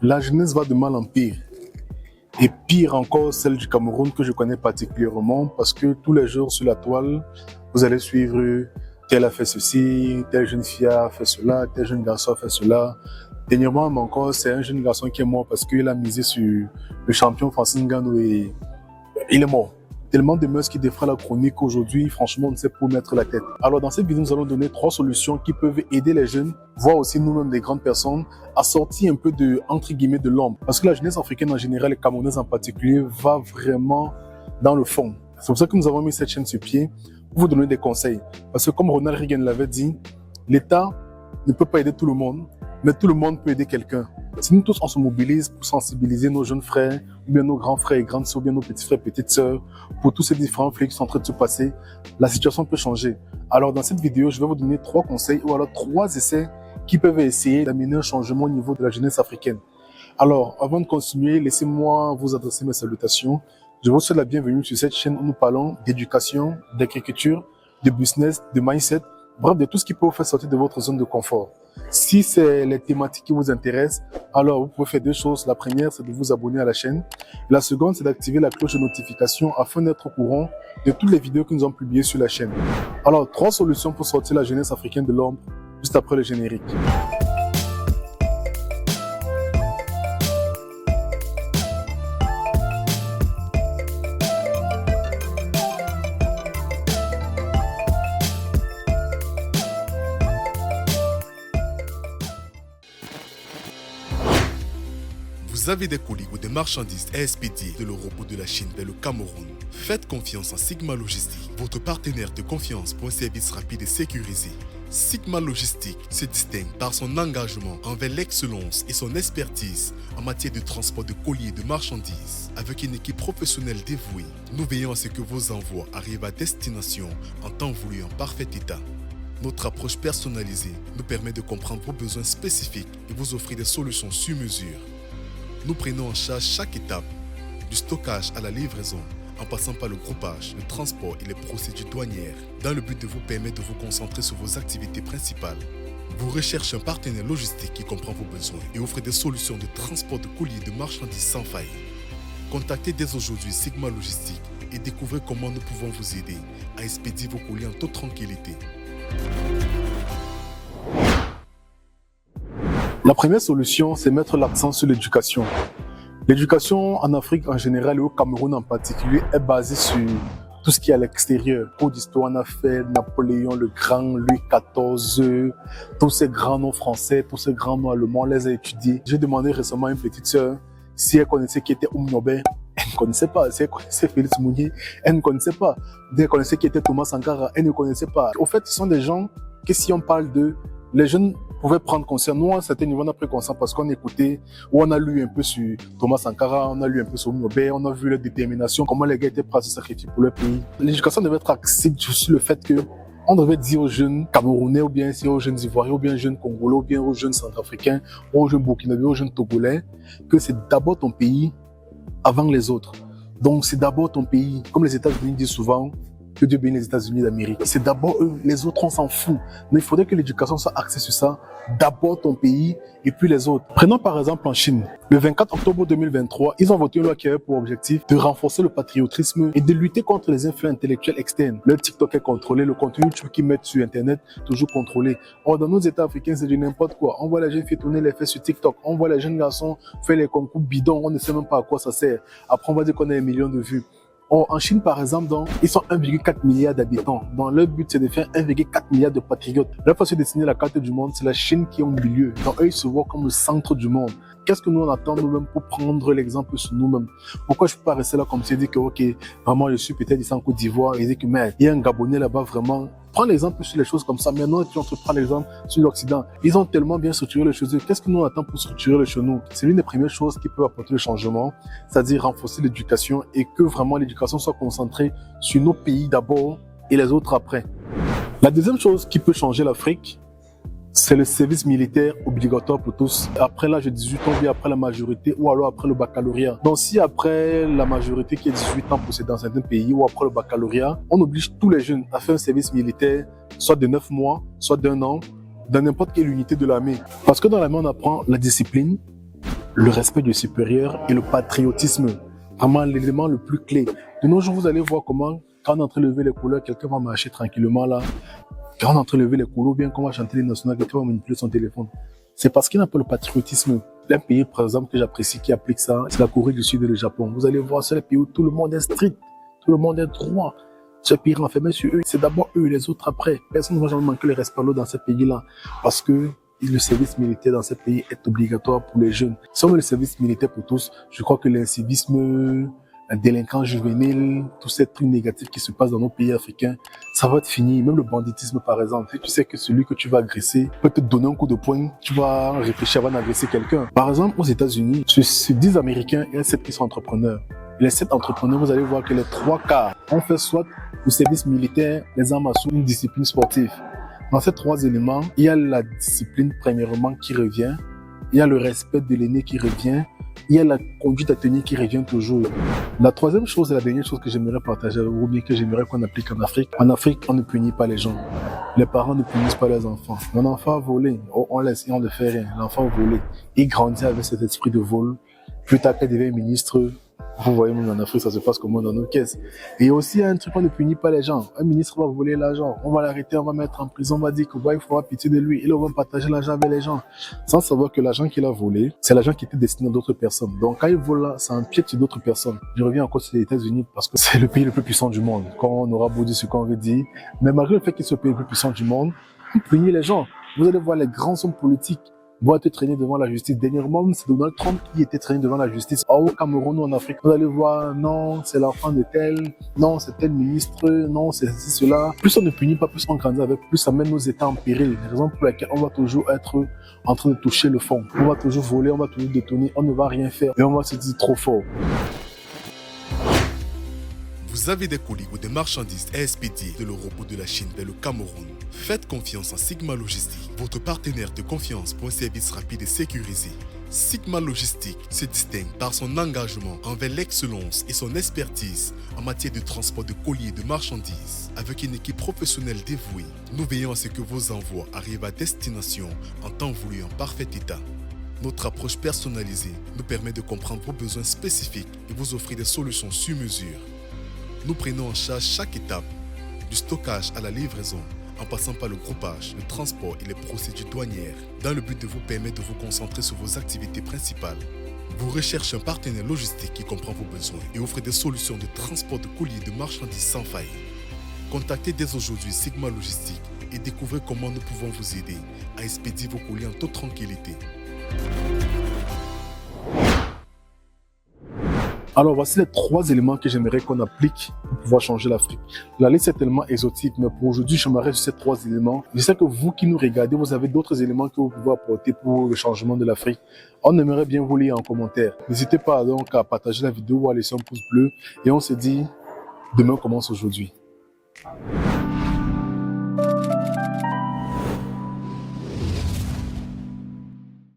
La jeunesse va de mal en pire. Et pire encore, celle du Cameroun que je connais particulièrement parce que tous les jours sur la toile, vous allez suivre tel a fait ceci, telle jeune fille a fait cela, tel jeune garçon a fait cela. Dernièrement encore, c'est un jeune garçon qui est mort parce qu'il a misé sur le champion Francis Ngannou et il est mort. Tellement de mœurs qui défraient la chronique aujourd'hui, franchement, on ne sait pas où mettre la tête. Alors, dans cette vidéo, nous allons donner 3 solutions qui peuvent aider les jeunes, voire aussi nous-mêmes des grandes personnes, à sortir un peu de, entre guillemets, de l'ombre. Parce que la jeunesse africaine en général et camerounaise en particulier va vraiment dans le fond. C'est pour ça que nous avons mis cette chaîne sur pied pour vous donner des conseils. Parce que comme Ronald Reagan l'avait dit, l'État ne peut pas aider tout le monde, mais tout le monde peut aider quelqu'un. Si nous tous on se mobilise pour sensibiliser nos jeunes frères, ou bien nos grands frères et grandes sœurs, ou bien nos petits frères et petites sœurs, pour tous ces différents flux qui sont en train de se passer, la situation peut changer. Alors dans cette vidéo, je vais vous donner 3 conseils ou alors 3 essais qui peuvent essayer d'amener un changement au niveau de la jeunesse africaine. Alors avant de continuer, laissez-moi vous adresser mes salutations. Je vous souhaite la bienvenue sur cette chaîne où nous parlons d'éducation, d'agriculture, de business, de mindset, bref, de tout ce qui peut vous faire sortir de votre zone de confort. Si c'est les thématiques qui vous intéressent, alors vous pouvez faire 2 choses. La première, c'est de vous abonner à la chaîne. La seconde, c'est d'activer la cloche de notification afin d'être au courant de toutes les vidéos que nous avons publiées sur la chaîne. Alors, 3 solutions pour sortir la jeunesse africaine de l'ombre, juste après le générique. Vous avez des colis ou des marchandises à expédier de l'Europe ou de la Chine vers le Cameroun. Faites confiance en Sigma Logistique, votre partenaire de confiance pour un service rapide et sécurisé. Sigma Logistique se distingue par son engagement envers l'excellence et son expertise en matière de transport de colis et de marchandises. Avec une équipe professionnelle dévouée, nous veillons à ce que vos envois arrivent à destination en temps voulu et en parfait état. Notre approche personnalisée nous permet de comprendre vos besoins spécifiques et vous offrir des solutions sur mesure. Nous prenons en charge chaque étape, du stockage à la livraison, en passant par le groupage, le transport et les procédures douanières, dans le but de vous permettre de vous concentrer sur vos activités principales. Vous recherchez un partenaire logistique qui comprend vos besoins et offre des solutions de transport de colis et de marchandises sans faille. Contactez dès aujourd'hui Sigma Logistique et découvrez comment nous pouvons vous aider à expédier vos colis en toute tranquillité. La première solution, c'est mettre l'accent sur l'éducation. L'éducation en Afrique en général et au Cameroun en particulier est basée sur tout ce qui est à l'extérieur. Cours d'histoire, on a fait Napoléon le Grand, Louis XIV, tous ces grands noms français, tous ces grands noms allemands, on les a étudiés. J'ai demandé récemment à une petite sœur si elle connaissait qui était Nobel. Elle ne connaissait pas. Si elle connaissait Félix Mounier, elle ne connaissait pas. Si elle connaissait qui était Thomas Sankara, elle ne connaissait pas. Au fait, ce sont des gens que si on parle d'eux, les jeunes pouvaient prendre conscience. Nous, à un certain niveau, on a pris conscience parce qu'on écoutait, ou on a lu un peu sur Thomas Sankara, on a lu un peu sur Nobel, on a vu leur détermination, comment les gars étaient prêts à se sacrifier pour leur pays. L'éducation devait être axée sur le fait que on devait dire aux jeunes Camerounais, ou bien aux jeunes Ivoiriens, ou bien aux jeunes Congolais, ou bien aux jeunes Centrafricains, ou aux jeunes Burkinabés, aux jeunes Togolais, que c'est d'abord ton pays avant les autres. Donc, c'est d'abord ton pays. Comme les États-Unis disent souvent, que Dieu bénisse les États-Unis d'Amérique. C'est d'abord eux, les autres, on s'en fout. Mais il faudrait que l'éducation soit axée sur ça. D'abord ton pays et puis les autres. Prenons par exemple en Chine. Le 24 octobre 2023, ils ont voté une loi qui avait pour objectif de renforcer le patriotisme et de lutter contre les influx intellectuels externes. Le TikTok est contrôlé, le contenu YouTube qu'ils mettent sur Internet, toujours contrôlé. Or, dans nos États africains, c'est du n'importe quoi. On voit les jeunes filles tourner les fesses sur TikTok. On voit les jeunes garçons faire les concours bidons. On ne sait même pas à quoi ça sert. Après, on va dire qu'on a 1 million de vues. Or, en Chine, par exemple, ils sont 1,4 milliard d'habitants. Donc, leur but, c'est de faire 1,4 milliard de patriotes. Leur façon de dessiner la carte du monde, c'est la Chine qui est au milieu. Donc, eux, ils se voient comme le centre du monde. Qu'est-ce que nous, on attend nous-mêmes pour prendre l'exemple sur nous-mêmes? Pourquoi je peux pas rester là comme si je dis que, ok, vraiment, je suis peut-être ici en Côte d'Ivoire et dire que, mais, il y a un Gabonais là-bas, vraiment. Prends l'exemple sur les choses comme ça. Maintenant, tu entreprends l'exemple sur l'Occident. Ils ont tellement bien structuré les choses. Qu'est-ce que nous on attend pour structurer les chez nous? C'est l'une des premières choses qui peut apporter le changement, c'est-à-dire renforcer l'éducation et que vraiment l'éducation soit concentrée sur nos pays d'abord et les autres après. La deuxième chose qui peut changer l'Afrique, c'est le service militaire obligatoire pour tous. Après l'âge de 18 ans, bien après la majorité ou alors après le baccalauréat. Donc si après la majorité qui est 18 ans pour c'est dans certains pays ou après le baccalauréat, on oblige tous les jeunes à faire un service militaire, soit de 9 mois, soit d'1 an, dans n'importe quelle unité de l'armée. Parce que dans l'armée, on apprend la discipline, le respect du supérieur et le patriotisme. Vraiment l'élément le plus clé. De nos jours, vous allez voir comment, quand on est en train de lever les couleurs, quelqu'un va marcher tranquillement là. Quand on est en train de lever les couleurs, ou bien qu'on va chanter les nationales, quelqu'un va manipuler son téléphone. C'est parce qu'il n'a pas le patriotisme. Un pays, par exemple, que j'apprécie, qui applique ça, c'est la Corée du Sud et le Japon. Vous allez voir, c'est le pays où tout le monde est strict, tout le monde est droit. Ce pays renfermé sur eux, c'est d'abord eux, les autres après. Personne ne va jamais manquer le respect à l'autre dans ce pays-là. Parce que le service militaire dans ce pays est obligatoire pour les jeunes. Si on veut le service militaire pour tous, je crois que l'incivisme, la délinquance juvénile, tous ces trucs négatifs qui se passent dans nos pays africains, ça va être fini. Même le banditisme, par exemple. Si tu sais que celui que tu vas agresser peut te donner un coup de poing, tu vas réfléchir avant d'agresser quelqu'un. Par exemple, aux États-Unis, sur 10 Américains, il y a 7 qui sont entrepreneurs. Les 7 entrepreneurs, vous allez voir que les 3 quarts ont fait soit le service militaire, les armes à feu, une discipline sportive. Dans ces 3 éléments, il y a la discipline premièrement qui revient, il y a le respect de l'aîné qui revient, il y a la conduite à tenir qui revient toujours. La troisième chose et la dernière chose que j'aimerais partager avec vous, bien que j'aimerais qu'on applique en Afrique. En Afrique, on ne punit pas les gens. Les parents ne punissent pas leurs enfants. Mon enfant a volé, on laisse et on ne fait rien. L'enfant a volé. Il grandit avec cet esprit de vol. Plus tard qu'il devient ministre, vous voyez, même en Afrique, ça se passe comme dans nos caisses. Et aussi, il y a un truc, on ne punit pas les gens. Un ministre va voler l'argent, on va l'arrêter, on va mettre en prison, on va dire qu'il faut avoir pitié de lui. Et là, on va partager l'argent avec les gens. Sans savoir que l'argent qu'il a volé, c'est l'argent qui était destiné à d'autres personnes. Donc, quand il vole là, ça empiète sur d'autres personnes. Je reviens encore sur les États-Unis parce que c'est le pays le plus puissant du monde. Quand on aura beau dire ce qu'on veut dire. Mais malgré le fait qu'il soit le pays le plus puissant du monde, on punit les gens. Vous allez voir les grands hommes politiques vont être traînés devant la justice. Dernièrement, c'est Donald Trump qui était traîné devant la justice. Au Cameroun ou en Afrique, vous allez voir, non, c'est l'enfant de tel, non, c'est tel ministre, non, c'est ceci, cela. Plus on ne punit pas, plus on grandit avec, plus ça met nos États en péril. La raison pour laquelle on va toujours être en train de toucher le fond. On va toujours voler, on va toujours détourner, on ne va rien faire et on va se dire trop fort. Vous avez des colis ou des marchandises à expédier de l'Europe ou de la Chine vers le Cameroun. Faites confiance en Sigma Logistique, votre partenaire de confiance pour un service rapide et sécurisé. Sigma Logistique se distingue par son engagement envers l'excellence et son expertise en matière de transport de colis et de marchandises. Avec une équipe professionnelle dévouée, nous veillons à ce que vos envois arrivent à destination en temps voulu et en parfait état. Notre approche personnalisée nous permet de comprendre vos besoins spécifiques et vous offrir des solutions sur mesure. Nous prenons en charge chaque étape, du stockage à la livraison, en passant par le groupage, le transport et les procédures douanières, dans le but de vous permettre de vous concentrer sur vos activités principales. Vous recherchez un partenaire logistique qui comprend vos besoins et offre des solutions de transport de colis et de marchandises sans faille. Contactez dès aujourd'hui Sigma Logistique et découvrez comment nous pouvons vous aider à expédier vos colis en toute tranquillité. Alors, voici les 3 éléments que j'aimerais qu'on applique pour pouvoir changer l'Afrique. La liste est tellement exotique, mais pour aujourd'hui, je m'arrête sur ces 3 éléments. Je sais que vous qui nous regardez, vous avez d'autres éléments que vous pouvez apporter pour le changement de l'Afrique. On aimerait bien vous lire en commentaire. N'hésitez pas donc à partager la vidéo ou à laisser un pouce bleu. Et on se dit, demain commence aujourd'hui.